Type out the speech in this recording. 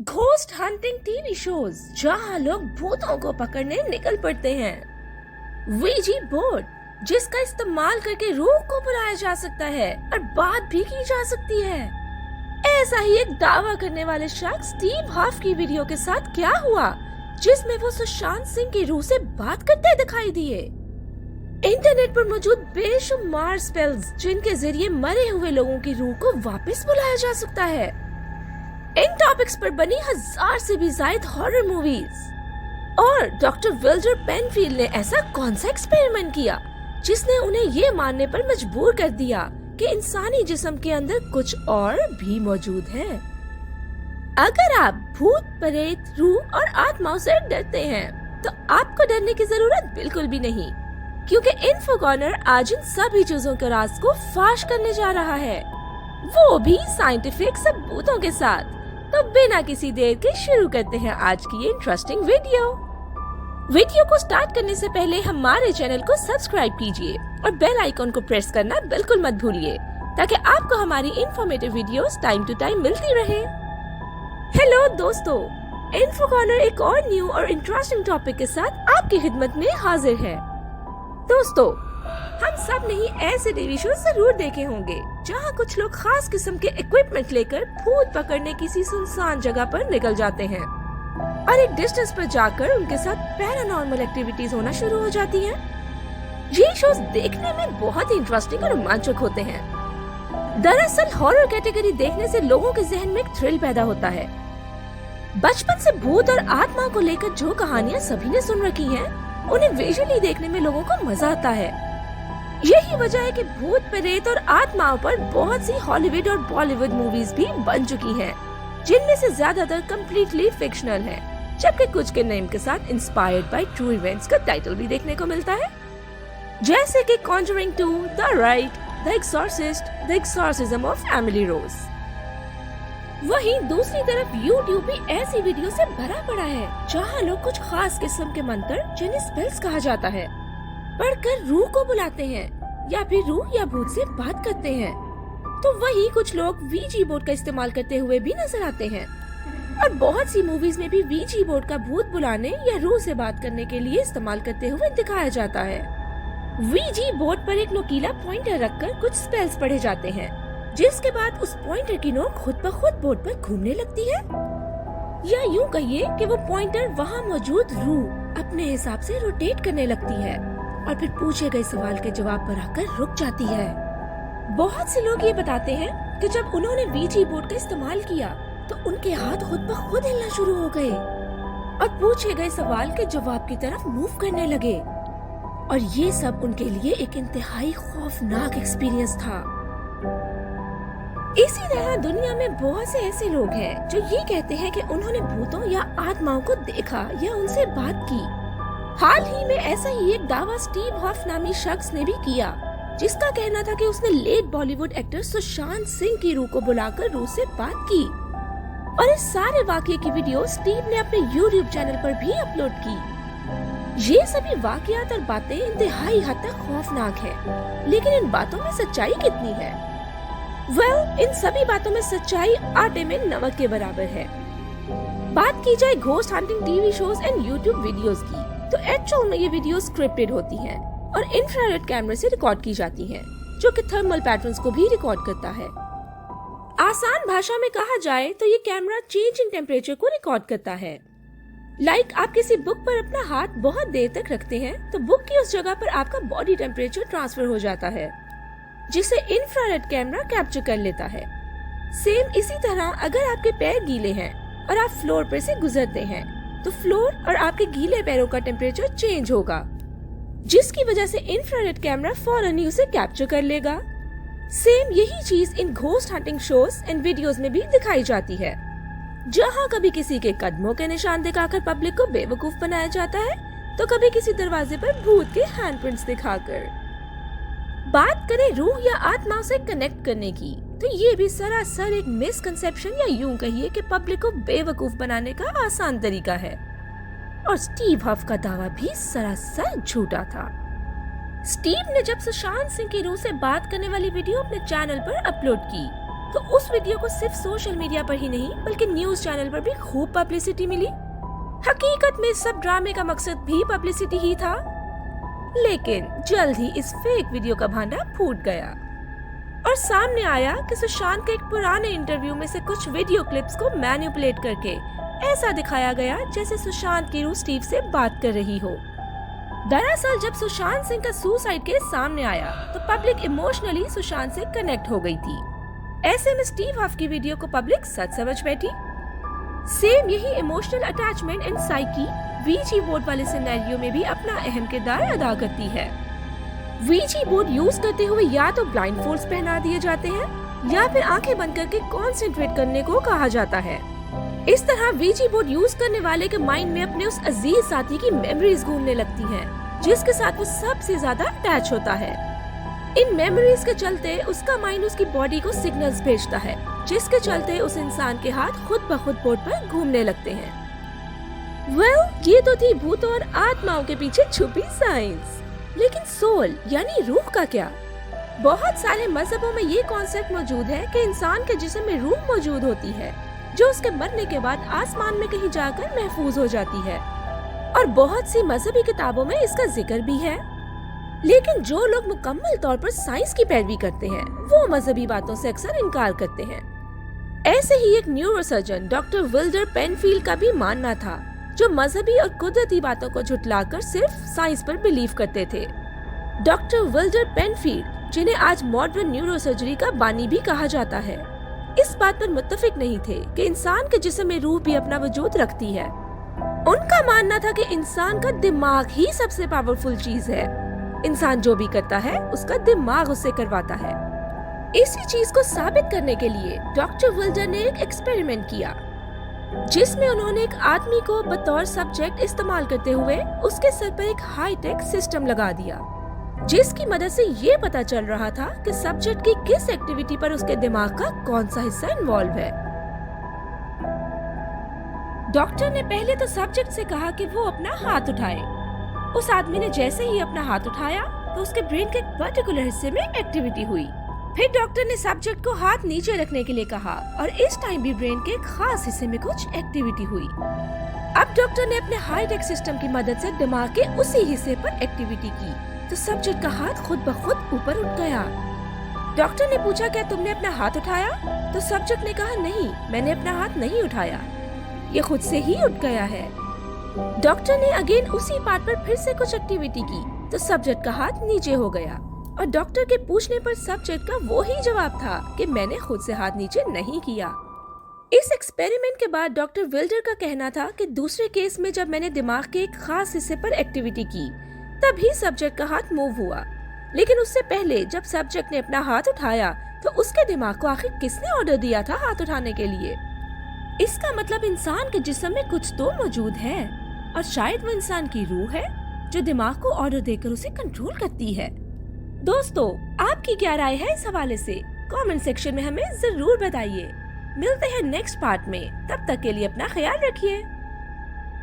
Ghost hunting TV shows जहां लोग भूतों को पकड़ने निकल पड़ते हैं। वीजी बोर्ड जिसका इस्तेमाल करके रूह को बुलाया जा सकता है और बात भी की जा सकती है। ऐसा ही एक दावा करने वाले शख्स स्टीव हॉफ की वीडियो के साथ क्या हुआ जिसमें वो सुशांत सिंह की रूह से बात करते दिखाई दिए। इंटरनेट पर मौजूद बेशुमार स्पेल्स जिनके जरिए मरे हुए लोगों की रूह को वापस बुलाया जा सकता है। इन टॉपिक्स पर बनी 1000 से भी ज्यादा हॉरर मूवीज और डॉक्टर विल्डर पेनफील्ड ने ऐसा कौन सा एक्सपेरिमेंट किया जिसने उन्हें ये मानने पर मजबूर कर दिया कि इंसानी जिस्म के अंदर कुछ और भी मौजूद है। अगर आप भूत, प्रेत, रूह और आत्माओं से डरते हैं तो आपको डरने की जरूरत बिल्कुल भी नहीं, क्योंकि इन्फो कॉर्नर आज इन सभी चीजों के राज को फाश करने जा रहा है, वो भी साइंटिफिक सबूतों के साथ। तो बिना किसी देर के शुरू करते हैं आज की ये इंटरेस्टिंग वीडियो को स्टार्ट करने से पहले हमारे चैनल को सब्सक्राइब कीजिए और बेल आइकॉन को प्रेस करना बिल्कुल मत भूलिए ताकि आपको हमारी informative videos time to time मिलती रहे। हेलो दोस्तों, इन्फो कॉर्नर एक और न्यू और इंटरेस्टिंग टॉपिक के साथ आपकी खिदमत में हाजिर है। दोस्तों, हम सब ने ही ऐसे टीवी शो जरूर देखे होंगे जहां कुछ लोग खास किस्म के इक्विपमेंट लेकर भूत पकड़ने किसी सुनसान जगह पर निकल जाते हैं और एक डिस्टेंस पर जाकर उनके साथ पैरानॉर्मल एक्टिविटीज होना शुरू हो जाती हैं। ये शोज देखने में बहुत ही इंटरेस्टिंग और रोमांचक होते हैं। दरअसल हॉरर कैटेगरी देखने से लोगों के जहन में एक थ्रिल पैदा होता है। बचपन से भूत और आत्मा को लेकर जो कहानियां सभी ने सुन रखी हैं, उन्हें विजुअली देखने में लोगों को मजा आता है। यही वजह है कि भूत, प्रेत और आत्माओं पर बहुत सी हॉलीवुड और बॉलीवुड मूवीज भी बन चुकी हैं, जिनमें से ज्यादातर कम्प्लीटली फिक्शनल हैं, जबकि कुछ के नेम के साथ इंस्पायर्ड बाय ट्रू इवेंट्स का टाइटल भी देखने को मिलता है, जैसे कि conjuring 2, the rite, the exorcist, the exorcism of Emily Rose. वहीं दूसरी तरफ YouTube भी ऐसी वीडियो से भरा पड़ा है जहां लोग कुछ खास किस्म के मंत्र, जिन्हें स्पेल्स कहा जाता है, पढ़कर रूह को बुलाते हैं या फिर रूह या भूत से बात करते हैं। तो वही कुछ लोग वीजी बोर्ड का इस्तेमाल करते हुए भी नजर आते हैं और बहुत सी मूवीज में भी वीजी बोर्ड का भूत बुलाने या रूह से बात करने के लिए इस्तेमाल करते हुए दिखाया जाता है। वीजी बोर्ड पर एक नुकीला पॉइंटर रखकर कुछ स्पेल्स पढ़े जाते हैं, जिसके बाद उस पॉइंटर की नोक खुद ब खुद बोर्ड पर घूमने लगती है, या यूँ कहिए कि वो पॉइंटर वहाँ मौजूद रूह अपने हिसाब से रोटेट करने लगती है और फिर पूछे गए सवाल के जवाब पर आकर रुक जाती है। बहुत से लोग ये बताते हैं कि जब उन्होंने वीजी बोर्ड का इस्तेमाल किया तो उनके हाथ खुद ब खुद हिलना शुरू हो गए और पूछे गए सवाल के जवाब की तरफ मूव करने लगे, और ये सब उनके लिए एक इंतहाई खौफनाक एक्सपीरियंस था। इसी तरह दुनिया में बहुत से ऐसे लोग हैं जो ये कहते हैं कि उन्होंने भूतों या आत्माओं को देखा या उनसे बात की। हाल ही में ऐसा ही एक दावा स्टीव हॉफ नामी शख्स ने भी किया, जिसका कहना था कि उसने लेट बॉलीवुड एक्टर सुशांत सिंह की रूह को बुलाकर रूह से बात की, और इस सारे वाकये की वीडियो स्टीव ने अपने YouTube चैनल पर भी अपलोड की। ये सभी वाकयात और बातें इंतहाई हद तक खौफनाक है, लेकिन इन बातों में सच्चाई कितनी है? इन सभी बातों में सच्चाई आटे में नमक के बराबर है। बात की जाए ghost hunting TV shows and YouTube videos की, तो एक्चुअल में ये वीडियो स्क्रिप्टेड होती हैं और इंफ्रारेड कैमरे से रिकॉर्ड की जाती हैं, जो कि थर्मल पैटर्न्स को भी रिकॉर्ड करता है। आसान भाषा में कहा जाए तो ये कैमरा चेंज इन टेम्परेचर को रिकॉर्ड करता है। आप किसी बुक पर अपना हाथ बहुत देर तक रखते हैं तो बुक की उस जगह पर आपका बॉडी टेम्परेचर ट्रांसफर हो जाता है, जिसे इंफ्रारेड कैमरा कैप्चर कर लेता है। सेम इसी तरह अगर आपके पैर गीले हैं और आप फ्लोर पर से गुजरते हैं तो फ्लोर और आपके गीले पैरों का टेम्परेचर चेंज होगा, जिसकी वजह से इंफ्रारेड कैमरा फौरन ही उसे कैप्चर कर लेगा। सेम यही चीज in ghost hunting shows and videos में भी दिखाई जाती है, जहां कभी किसी के कदमों के निशान दिखाकर पब्लिक को बेवकूफ बनाया जाता है, तो कभी किसी दरवाजे पर भूत के हैंडप्रिंट्स दिखाकर। बात करें रूह या आत्माओं से कनेक्ट करने की, तो ये भी सरासर एक मिसकंसेप्शन या यूं कहिए कि पब्लिक को बेवकूफ बनाने का आसान तरीका है, और स्टीव हॉफ का दावा भी सरासर झूठा था। स्टीव ने जब सुशांत सिंह की रूह से बात करने वाली वीडियो अपने चैनल पर अपलोड की, तो उस वीडियो को सिर्फ सोशल मीडिया पर ही नहीं बल्कि न्यूज चैनल पर भी खूब पब्लिसिटी मिली। हकीकत में इस सब ड्रामे का मकसद भी पब्लिसिटी ही था, लेकिन जल्द ही इस फेक वीडियो का भांडा फूट गया और सामने आया कि सुशांत के एक पुराने इंटरव्यू में से कुछ वीडियो क्लिप्स को मैनिपुलेट करके ऐसा दिखाया गया जैसे सुशांत की रूह स्टीव से बात कर रही हो। दरअसल जब सुशांत सिंह का सुसाइड केस सामने आया तो पब्लिक इमोशनली सुशांत से कनेक्ट हो गई थी। ऐसे में स्टीव हफ की वीडियो को पब्लिक सच समझ बैठी। सेम यही emotional attachment and psyche Ouija board वाले सिनेरियो में भी अपना अहम किरदार अदा करती है। वीजी बोर्ड यूज करते हुए या तो ब्लाइंड फोल्ड्स पहना दिए जाते हैं या फिर आंखें बंद करके कंसंट्रेट करने को कहा जाता है। इस तरह वीजी बोर्ड यूज करने वाले के माइंड में अपने उस अजीज साथी की मेमोरीज घूमने लगती हैं, जिसके साथ वो सबसे ज्यादा अटैच होता है। इन मेमोरीज के चलते उसका माइंड उसकी बॉडी को सिग्नल्स भेजता है, जिसके चलते उस इंसान के हाथ खुद ब खुद बोर्ड पर घूमने लगते हैं। ये तो थी भूतों और आत्माओं के पीछे छुपी साइंस, लेकिन सोल यानी रूह का क्या? बहुत सारे मजहबों में ये कॉन्सेप्ट मौजूद है कि इंसान के जिस्म में रूह मौजूद होती है, जो उसके मरने के बाद आसमान में कहीं जाकर महफूज हो जाती है, और बहुत सी मजहबी किताबों में इसका जिक्र भी है। लेकिन जो लोग मुकम्मल तौर पर साइंस की पैरवी करते हैं, वो मजहबी बातों से अक्सर इनकार करते हैं। ऐसे ही एक न्यूरोसर्जन डॉक्टर विल्डर पेनफील्ड का भी मानना था, जो मजहबी और कुदरती बातों को झुटलाकर सिर्फ साइंस पर बिलीव करते थे। डॉक्टर विल्डर पेनफील्ड, जिन्हें आज मॉडर्न न्यूरोसर्जरी का बानी भी कहा जाता है, इस बात पर मुत्तफिक नहीं थे कि इंसान के जिस्म में रूह भी अपना वजूद रखती है। उनका मानना था कि इंसान का दिमाग ही सबसे पावरफुल चीज है। इंसान जो भी करता है उसका दिमाग उससे करवाता है। इसी चीज को साबित करने के लिए डॉक्टर विल्डर ने एक एक्सपेरिमेंट किया, जिसमें उन्होंने एक आदमी को बतौर सब्जेक्ट इस्तेमाल करते हुए उसके सर पर एक हाईटेक सिस्टम लगा दिया, जिसकी मदद से ये पता चल रहा था कि सब्जेक्ट की किस एक्टिविटी पर उसके दिमाग का कौन सा हिस्सा इन्वॉल्व है। डॉक्टर ने पहले तो सब्जेक्ट से कहा कि वो अपना हाथ उठाए। उस आदमी ने जैसे ही अपना हाथ उठाया तो उसके ब्रेन के एक पर्टिकुलर हिस्से में एक्टिविटी हुई। फिर डॉक्टर ने सब्जेक्ट को हाथ नीचे रखने के लिए कहा और इस टाइम भी ब्रेन के एक खास हिस्से में कुछ एक्टिविटी हुई। अब डॉक्टर ने अपने हाईटेक सिस्टम की मदद से दिमाग के उसी हिस्से पर एक्टिविटी की तो सब्जेक्ट का हाथ खुद ब खुद ऊपर उठ गया। डॉक्टर ने पूछा, क्या तुमने अपना हाथ उठाया? तो सब्जेक्ट ने कहा, नहीं, मैंने अपना हाथ नहीं उठाया, ये खुद से ही उठ गया है। डॉक्टर ने अगेन उसी पार्ट पर फिर से कुछ एक्टिविटी की तो सब्जेक्ट का हाथ नीचे हो गया और डॉक्टर के पूछने पर सब्जेक्ट का वो ही जवाब था कि मैंने खुद से हाथ नीचे नहीं किया। इस एक्सपेरिमेंट के बाद डॉक्टर विल्डर का कहना था कि दूसरे केस में जब मैंने दिमाग के एक खास हिस्से पर एक्टिविटी की तभी सब्जेक्ट का हाथ मूव हुआ, लेकिन उससे पहले जब सब्जेक्ट ने अपना हाथ उठाया तो उसके दिमाग को आखिर किसने ऑर्डर दिया था हाथ उठाने के लिए? इसका मतलब इंसान के जिस्म में कुछ तो मौजूद है और शायद वो इंसान की रूह है जो दिमाग को ऑर्डर देकर उसे कंट्रोल करती है। दोस्तों, आपकी क्या राय है इस हवाले से? कमेंट सेक्शन में हमें जरूर बताइए। मिलते हैं नेक्स्ट पार्ट में, तब तक के लिए अपना ख्याल रखिए।